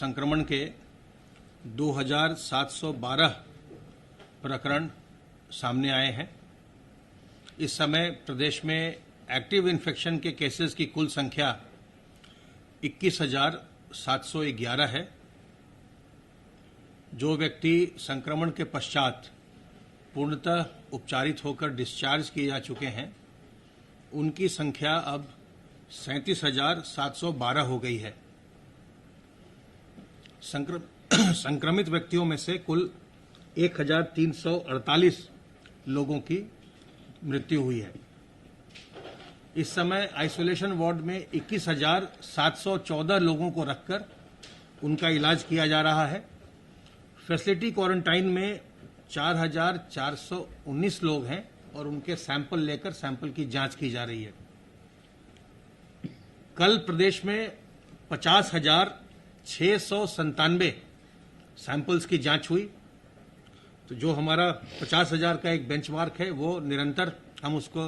संक्रमण के 2712 प्रकरण सामने आए हैं। इस समय प्रदेश में एक्टिव इन्फेक्शन के केसेस की कुल संख्या 21,711 है। जो व्यक्ति संक्रमण के पश्चात पूर्णतः उपचारित होकर डिस्चार्ज किए जा चुके हैं, उनकी संख्या अब 37,712 हो गई है। संक्रमित व्यक्तियों में से कुल 1,348 लोगों की मृत्यु हुई है। इस समय आइसोलेशन वार्ड में 21,714 लोगों को रखकर उनका इलाज किया जा रहा है। फैसिलिटी क्वारंटाइन में 4,419 लोग हैं और उनके सैंपल लेकर सैंपल की जांच की जा रही है। कल प्रदेश में 50,697 सैंपल्स की जांच हुई। तो जो हमारा 50,000 का एक बेंचमार्क है, वो निरंतर हम उसको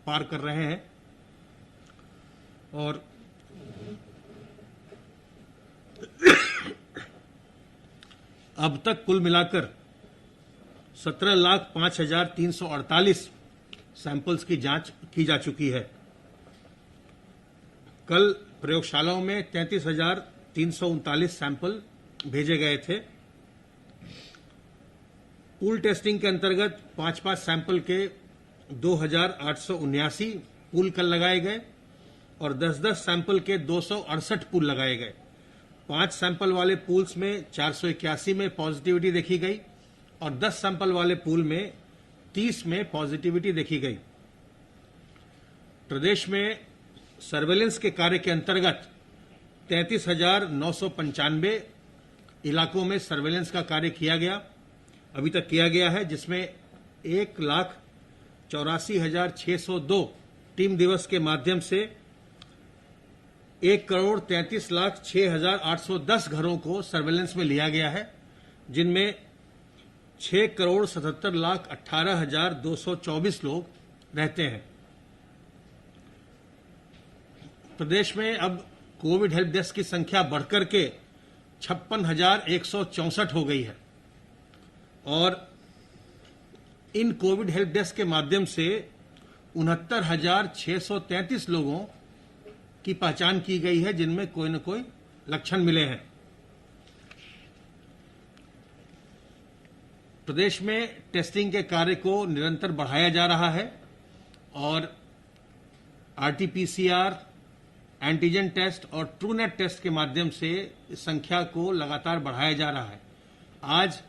पार कर रहे हैं। और अब तक कुल मिलाकर 17,05,348 सैंपल्स की जांच की जा चुकी है। कल प्रयोगशालाओं में 33,339 सैंपल भेजे गए थे। पूल टेस्टिंग के अंतर्गत 5-5 सैंपल के 2,879 पूल कल लगाए गए और 10-10 सैंपल के 268 पूल लगाए गए। 5 सैंपल वाले पूल्स में 481 में पॉजिटिविटी देखी गई और 10 सैंपल वाले पूल में 30 में पॉजिटिविटी देखी गई। प्रदेश में सर्वेलेंस के कार्य के अंतर्गत 33,995 इलाकों में सर्वेलेंस का कार्य किया गया, अभी तक किया गया है, जिसमें 1,84,602 टीम दिवस के माध्यम से 1,33,06,810 घरों को सर्वेलेंस में लिया गया है, जिनमें 6,77,18,224 लोग रहते हैं। प्रदेश में अब कोविड हेल्प डेस्क की संख्या बढ़कर के 56,164 हो गई है और इन कोविड हेल्प डेस्क के माध्यम से 69,633 लोगों की पहचान की गई है, जिनमें कोई न कोई लक्षण मिले हैं। प्रदेश में टेस्टिंग के कार्य को निरंतर बढ़ाया जा रहा है और आरटीपीसीआर, एंटीजन टेस्ट और ट्रूनेट टेस्ट के माध्यम से इस संख्या को लगातार बढ़ाया जा रहा है। आज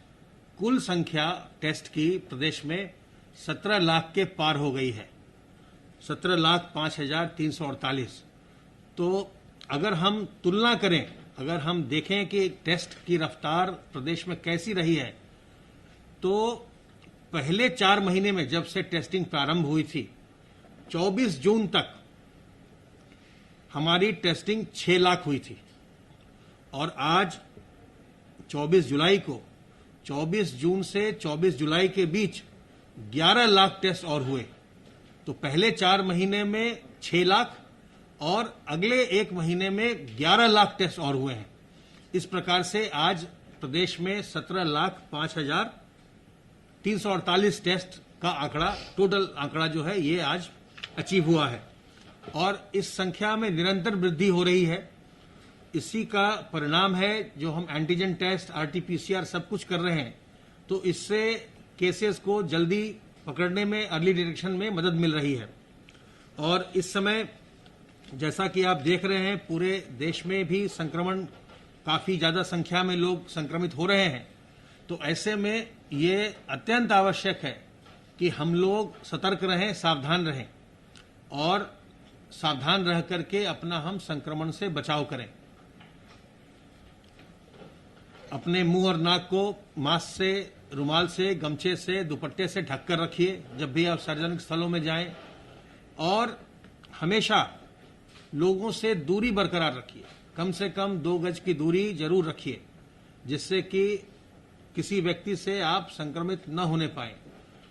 कुल संख्या टेस्ट की प्रदेश में 17 लाख के पार हो गई है, 17,05,348। तो अगर हम तुलना करें, अगर हम देखें कि टेस्ट की रफ्तार प्रदेश में कैसी रही है, तो पहले 4 महीने में जब से टेस्टिंग प्रारंभ हुई थी, 24 जून तक हमारी टेस्टिंग 6 लाख हुई थी और आज 24 जुलाई को 24 जून से 24 जुलाई के बीच 11 लाख टेस्ट और हुए। तो पहले 4 महीने में 6 लाख और अगले 1 महीने में 11 लाख टेस्ट और हुए हैं। इस प्रकार से आज प्रदेश में 17,05,348 टेस्ट का आंकड़ा, टोटल आंकड़ा जो है, ये आज अचीव हुआ है और इस संख्या में निरंतर वृद्धि हो रही है। इसी का परिणाम है जो हम एंटीजन टेस्ट, आरटीपीसीआर सब कुछ कर रहे हैं, तो इससे केसेस को जल्दी पकड़ने में, अर्ली डिटेक्शन में मदद मिल रही है। और इस समय जैसा कि आप देख रहे हैं, पूरे देश में भी संक्रमण, काफी ज्यादा संख्या में लोग संक्रमित हो रहे हैं। तो ऐसे में ये अत्यंत आवश्यक है कि हम लोग सतर्क रहें, सावधान रहें और सावधान रह करके अपना हम संक्रमण से बचाव करें। अपने मुंह और नाक को मास्क से, रुमाल से, गमछे से, दुपट्टे से ढककर रखिए जब भी आप सार्वजनिक स्थलों में जाएं और हमेशा लोगों से दूरी बरकरार रखिए। कम से कम 2 गज की दूरी जरूर रखिए, जिससे कि किसी व्यक्ति से आप संक्रमित न होने पाए।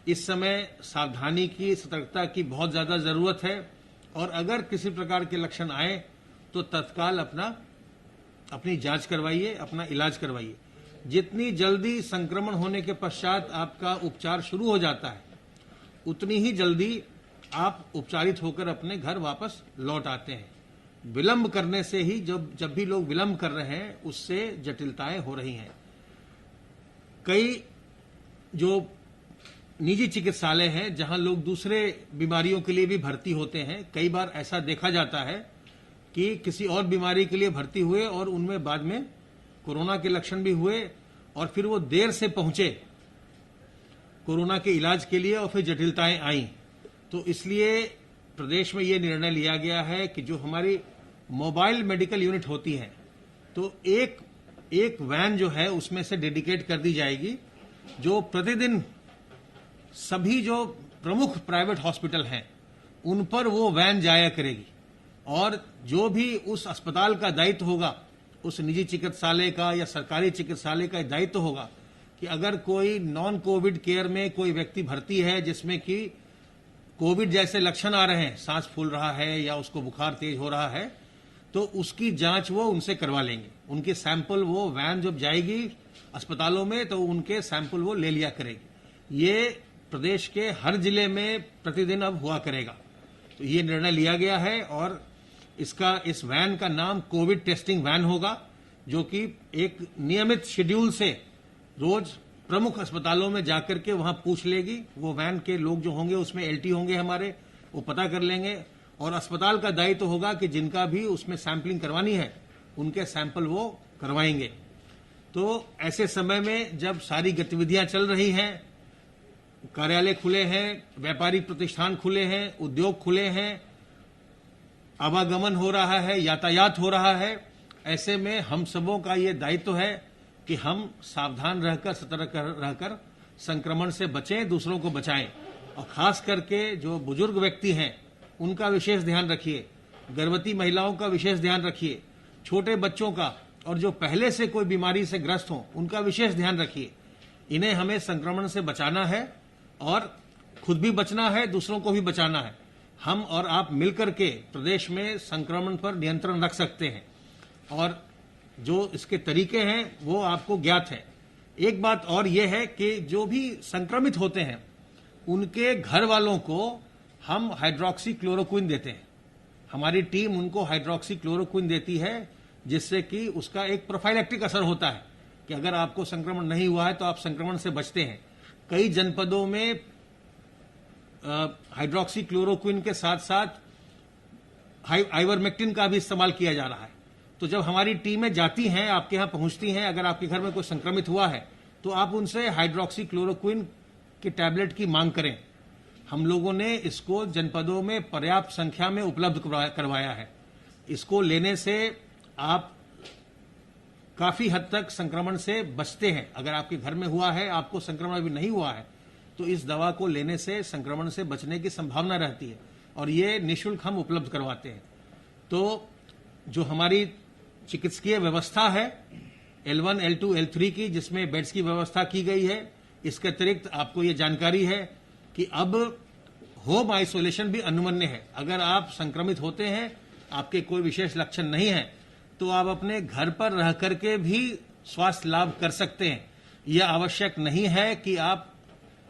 इस समय सावधानी की, सतर्कता की बहुत ज्यादा जरूरत है और अगर किसी प्रकार के लक्षण आए तो तत्काल अपना अपनी जांच करवाइए, अपना इलाज करवाइए। जितनी जल्दी संक्रमण होने के पश्चात आपका उपचार शुरू हो जाता है, उतनी ही जल्दी आप उपचारित होकर अपने घर वापस लौट आते हैं। विलंब करने से ही जब भी लोग विलंब कर रहे हैं, उससे जटिलताएं हो रही हैं। कई जो निजी चिकित्सालय हैं, जहां लोग दूसरे बीमारियों के लिए भी भर्ती होते हैं, कई बार ऐसा देखा जाता है कि किसी और बीमारी के लिए भर्ती हुए और उनमें बाद में कोरोना के लक्षण भी हुए और फिर वो देर से पहुंचे कोरोना के इलाज के लिए और फिर जटिलताएं आईं। तो इसलिए प्रदेश में ये निर्णय लिया गया है कि जो हमारी मोबाइल मेडिकल यूनिट होती है, तो एक वैन जो है उसमें से डेडिकेट कर दी जाएगी, जो प्रतिदिन सभी जो प्रमुख प्राइवेट हॉस्पिटल हैं उन पर वो वैन जाया करेगी। और जो भी उस अस्पताल का दायित्व होगा, उस निजी चिकित्सालय का या सरकारी चिकित्सालय का दायित्व होगा कि अगर कोई नॉन कोविड केयर में कोई व्यक्ति भर्ती है जिसमें कि कोविड जैसे लक्षण आ रहे हैं, सांस फूल रहा है या उसको बुखार तेज हो रहा है, तो उसकी जांच वो उनसे करवा लेंगे। उनके सैंपल वो वैन जब जाएगी अस्पतालों में तो उनके सैंपल वो ले लिया करेगी। ये प्रदेश के हर जिले में प्रतिदिन अब हुआ करेगा। तो ये निर्णय लिया गया है और इस वैन का नाम कोविड टेस्टिंग वैन होगा, जो कि एक नियमित शेड्यूल से रोज प्रमुख अस्पतालों में जाकर के वहां पूछ लेगी। वो वैन के लोग जो होंगे उसमें एलटी होंगे हमारे, वो पता कर लेंगे और अस्पताल का दायित्व तो होगा कि जिनका भी उसमें सैंपलिंग करवानी है उनके सैंपल वो करवाएंगे। तो ऐसे समय में जब सारी गतिविधियां चल रही हैं, कार्यालय खुले हैं, व्यापारिक प्रतिष्ठान खुले हैं, उद्योग खुले हैं, आवागमन हो रहा है, यातायात हो रहा है, ऐसे में हम सबों का ये दायित्व है कि हम सावधान रहकर, सतर्क रहकर संक्रमण से बचें, दूसरों को बचाएं। और खास करके जो बुजुर्ग व्यक्ति हैं उनका विशेष ध्यान रखिए, गर्भवती महिलाओं का विशेष ध्यान रखिए, छोटे बच्चों का और जो पहले से कोई बीमारी से ग्रस्त हों उनका विशेष ध्यान रखिए। इन्हें हमें संक्रमण से बचाना है और खुद भी बचना है, दूसरों को भी बचाना है। हम और आप मिलकर के प्रदेश में संक्रमण पर नियंत्रण रख सकते हैं और जो इसके तरीके हैं वो आपको ज्ञात है। एक बात और यह है कि जो भी संक्रमित होते हैं उनके घर वालों को हम हाइड्रोक्सी क्लोरोक्विन देते हैं। हमारी टीम उनको हाइड्रोक्सी क्लोरोक्विन देती है, जिससे कि उसका एक प्रोफाइलैक्टिक असर होता है कि अगर आपको संक्रमण नहीं हुआ है तो आप संक्रमण से बचते हैं। कई जनपदों में हाइड्रोक्सी क्लोरोक्विन के साथ साथ आइवरमेक्टिन का भी इस्तेमाल किया जा रहा है। तो जब हमारी टीमें जाती हैं, आपके यहां पहुंचती हैं, अगर आपके घर में कोई संक्रमित हुआ है तो आप उनसे हाइड्रोक्सी क्लोरोक्विन की टैबलेट की मांग करें। हम लोगों ने इसको जनपदों में पर्याप्त संख्या में उपलब्ध करवाया है। इसको लेने से आप काफी हद तक संक्रमण से बचते हैं। अगर आपके घर में हुआ है, आपको संक्रमण अभी नहीं हुआ है, तो इस दवा को लेने से संक्रमण से बचने की संभावना रहती है और ये निःशुल्क हम उपलब्ध करवाते हैं। तो जो हमारी चिकित्सकीय व्यवस्था है L1, L2, L3 की, जिसमें बेड्स की व्यवस्था की गई है, इसके अतिरिक्त आपको ये जानकारी है कि अब होम आइसोलेशन भी अनुमन्य है। अगर आप संक्रमित होते हैं, आपके कोई विशेष लक्षण नहीं है, तो आप अपने घर पर रह करके भी स्वास्थ्य लाभ कर सकते हैं। यह आवश्यक नहीं है कि आप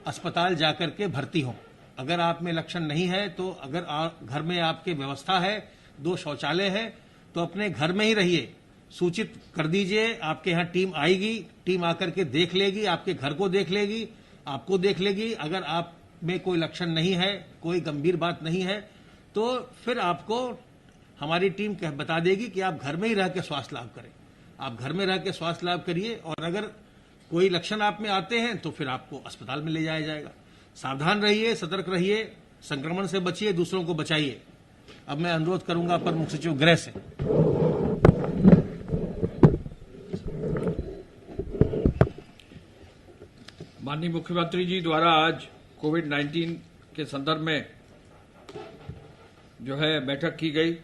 अस्पताल जाकर के भर्ती हों। अगर आप में लक्षण नहीं है तो अगर घर में आपके व्यवस्था है, 2 शौचालय है, तो अपने घर में ही रहिए। सूचित कर दीजिए, आपके यहाँ टीम आएगी, टीम आकर के देख लेगी, आपके घर को देख लेगी, आपको देख लेगी। अगर आप में कोई लक्षण नहीं है, कोई गंभीर बात नहीं है, तो फिर आपको हमारी टीम बता देगी कि आप घर में ही रह के स्वास्थ्य लाभ करें। आप घर में रह के स्वास्थ्य लाभ करिए और अगर कोई लक्षण आप में आते हैं तो फिर आपको अस्पताल में ले जाया जाएगा। सावधान रहिए, सतर्क रहिए, संक्रमण से बचिए, दूसरों को बचाइए। अब मैं अनुरोध करूंगा अपर मुख्य सचिव गृह से। माननीय मुख्यमंत्री जी द्वारा आज कोविड-19 के संदर्भ में जो है बैठक की गई।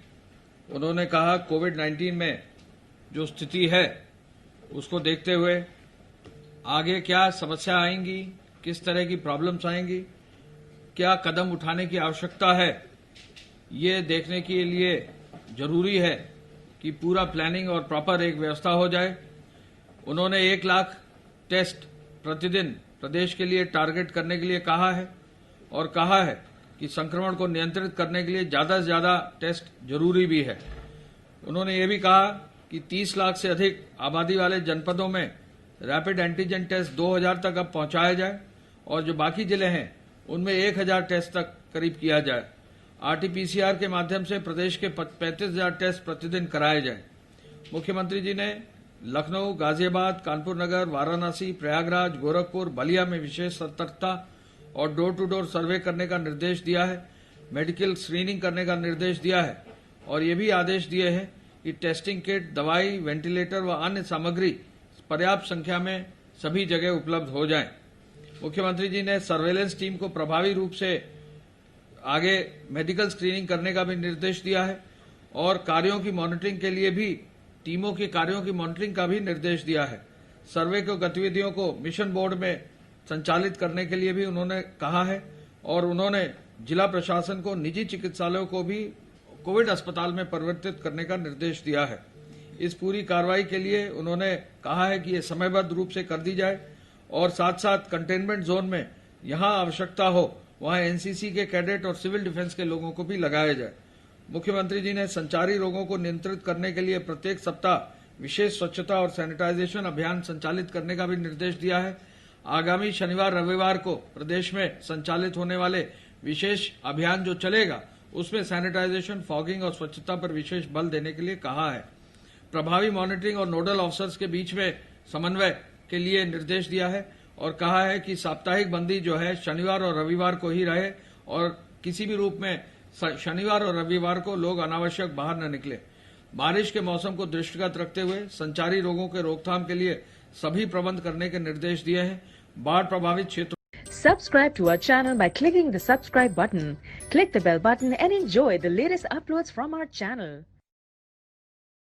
उन्होंने कहा कोविड-19 में जो स्थिति है उसको देखते हुए आगे क्या समस्या आएंगी, किस तरह की प्रॉब्लम्स आएंगी, क्या कदम उठाने की आवश्यकता है, ये देखने के लिए जरूरी है कि पूरा प्लानिंग और प्रॉपर एक व्यवस्था हो जाए। उन्होंने 1 लाख टेस्ट प्रतिदिन प्रदेश के लिए टारगेट करने के लिए कहा है और कहा है कि संक्रमण को नियंत्रित करने के लिए ज्यादा से ज्यादा टेस्ट जरूरी भी है। उन्होंने ये भी कहा कि 30 लाख से अधिक आबादी वाले जनपदों में रैपिड एंटीजन टेस्ट 2000 तक अब पहुंचाया जाए और जो बाकी जिले हैं उनमें 1000 टेस्ट तक करीब किया जाए। आरटीपीसीआर के माध्यम से प्रदेश के 35,000 टेस्ट प्रतिदिन कराए जाए। मुख्यमंत्री जी ने लखनऊ, गाजियाबाद, कानपुर नगर, वाराणसी, प्रयागराज, गोरखपुर, बलिया में विशेष सतर्कता और डोर टू डोर सर्वे करने का निर्देश दिया है। मेडिकल स्क्रीनिंग करने का निर्देश दिया है और ये भी आदेश दिए हैं कि टेस्टिंग किट, दवाई, वेंटिलेटर व अन्य सामग्री पर्याप्त संख्या में सभी जगह उपलब्ध हो जाएं। मुख्यमंत्री जी ने सर्वेलेंस टीम को प्रभावी रूप से आगे मेडिकल स्क्रीनिंग करने का भी निर्देश दिया है और कार्यों की मॉनिटरिंग के लिए भी टीमों के कार्यों की मॉनिटरिंग का भी निर्देश दिया है। सर्वे को गतिविधियों को मिशन बोर्ड में संचालित करने के लिए भी उन्होंने कहा है और उन्होंने जिला प्रशासन को निजी चिकित्सालयों को भी कोविड अस्पताल में परिवर्तित करने का निर्देश दिया है। इस पूरी कार्रवाई के लिए उन्होंने कहा है कि ये समयबद्ध रूप से कर दी जाए और साथ साथ कंटेनमेंट जोन में यहां आवश्यकता हो वहां एनसीसी के कैडेट और सिविल डिफेंस के लोगों को भी लगाया जाए। मुख्यमंत्री जी ने संचारी रोगों को नियंत्रित करने के लिए प्रत्येक सप्ताह विशेष स्वच्छता और सैनिटाइजेशन अभियान संचालित करने का भी निर्देश दिया है। आगामी शनिवार रविवार को प्रदेश में संचालित होने वाले विशेष अभियान जो चलेगा उसमें सैनिटाइजेशन, फॉगिंग और स्वच्छता पर विशेष बल देने के लिए कहा है। प्रभावी मॉनिटरिंग और नोडल ऑफिसर्स के बीच में समन्वय के लिए निर्देश दिया है और कहा है कि साप्ताहिक बंदी जो है शनिवार और रविवार को ही रहे और किसी भी रूप में शनिवार और रविवार को लोग अनावश्यक बाहर न निकले। बारिश के मौसम को दृष्टिगत रखते हुए संचारी रोगों के रोकथाम के लिए सभी प्रबंध करने के निर्देश दिए हैं। बाढ़ प्रभावित क्षेत्रों Subscribe to our channel by clicking the subscribe button. Click the bell button and enjoy the latest uploads from our channel.